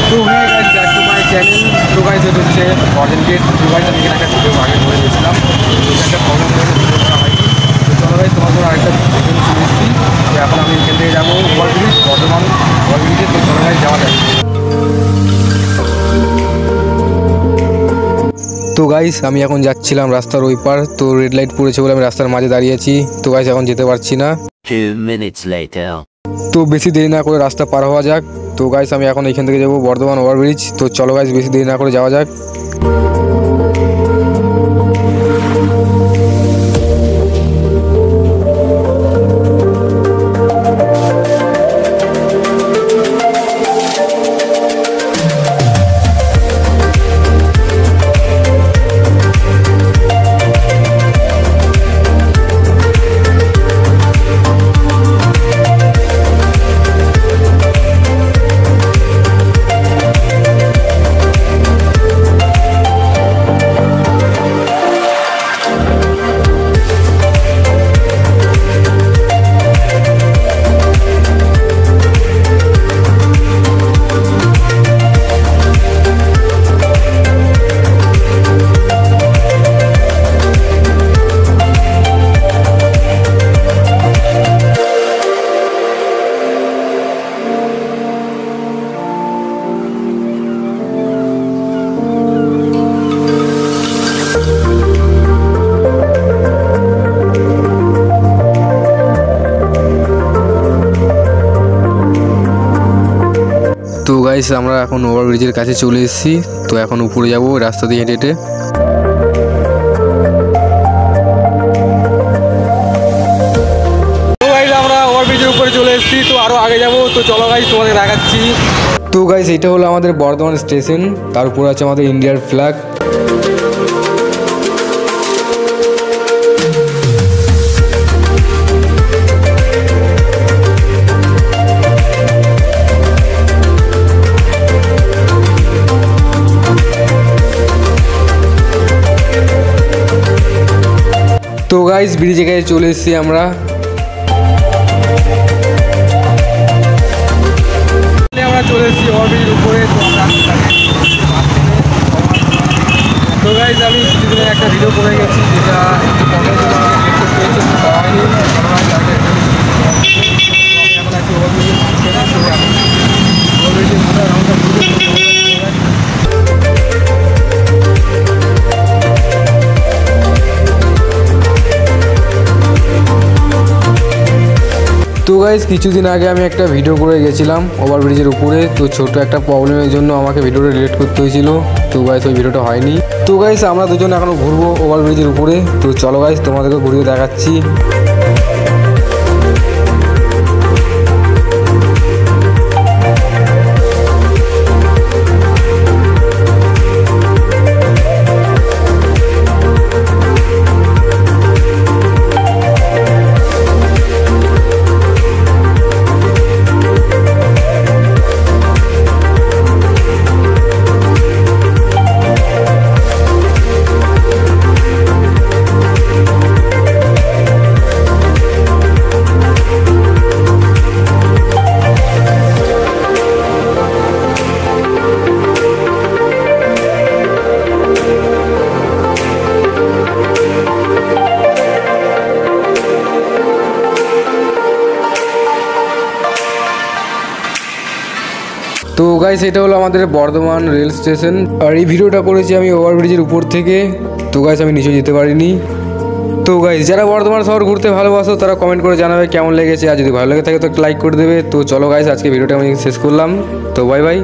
তো হয়ে গেছে ব্যাক টু মাই চ্যানেল। তো গাইস এটা হচ্ছে গর্ডেন গেট। তো গাইস আমি এখানে একটা ভিডিও আগে করে দিয়েছিলাম, তো একটা প্রবলেম হয়ে ভিডিও করা হয়নি। তো চলো গাইস তোমাদের আরেকটা ভিডিও চলে এসেছি। তো এখন আমি এখান থেকে যাবো ওভারব্রিজ, বর্ধমান ওভারব্রিজে। তো চলো গাইস যাওয়া যায়। তো গাইস আমি এখন যাচ্ছিলাম রাস্তার ওই পার। তো রেড লাইট পড়েছে বলে আমি রাস্তার মাঝে দাঁড়িয়ে আছি। তো গাইস এখন যেতে পারছি না। 2 minutes later. তো বেশি দেরি না করে রাস্তা পার হওয়া যাক। তো গাইস আমি এখন এখান থেকে যাবো বর্ধমান ওভারব্রিজ। তো চলো গাইস বেশি দেরি না করে যাওয়া যাক। তো গাইস আমরা এখন ওভারব্রিজের কাছে চলে এসেছি। তো এখন উপরে যাব রাস্তা দিয়ে হেঁটে হেঁটে। তো গাইস আমরা ওভারব্রিজের উপরে চলে এসেছি। তো আরো আগে যাব। তো চলো গাইস তোমাদের দেখাচ্ছি। তো গাইস এটা হলো আমাদের বর্ধমান স্টেশন, তার উপরে আছে আমাদের ইন্ডিয়ার ফ্ল্যাগ। তো গাইস ব্রিজে গায়ে চলে এসেছি আমরা। চলে এসেছি ওভারব্রিজের উপরে। তো গাইস আমি কিছুদিনের একটা ভিডিও করে গেছি, যেটা তো গাইস কিছুদিন আগে আমি একটা ভিডিও করে গেছিলাম ওভারব্রিজের উপরে। তো ছোট একটা প্রবলেমের জন্য আমাকে ভিডিওটা ডিলিট করতে হয়েছিল। তো গাইস ওই ভিডিওটা হয়নি। তো গাইস আমরা দুজন এখনও ঘুরবো ওভারব্রিজের উপরে। তো চলো গাইস তোমাদেরকে ঘুরিয়ে দেখাচ্ছি। তো গাইস এটা হলো আমাদের বর্ধমান রেল স্টেশন, আর এই ভিডিওটা করেছি আমি ওভারব্রিজের উপর থেকে। তো গাইস আমি নিচে যেতে পারিনি। তো গাইস যারা বর্ধমান শহর ঘুরতে ভালোবাসো তারা কমেন্ট করে জানাবে কেমন লেগেছে, আর যদি ভালো লেগে থাকে তো একটা লাইক করে দেবে। তো চলো গাইস আজকে ভিডিওটা আমি শেষ করলাম। তো বাই বাই।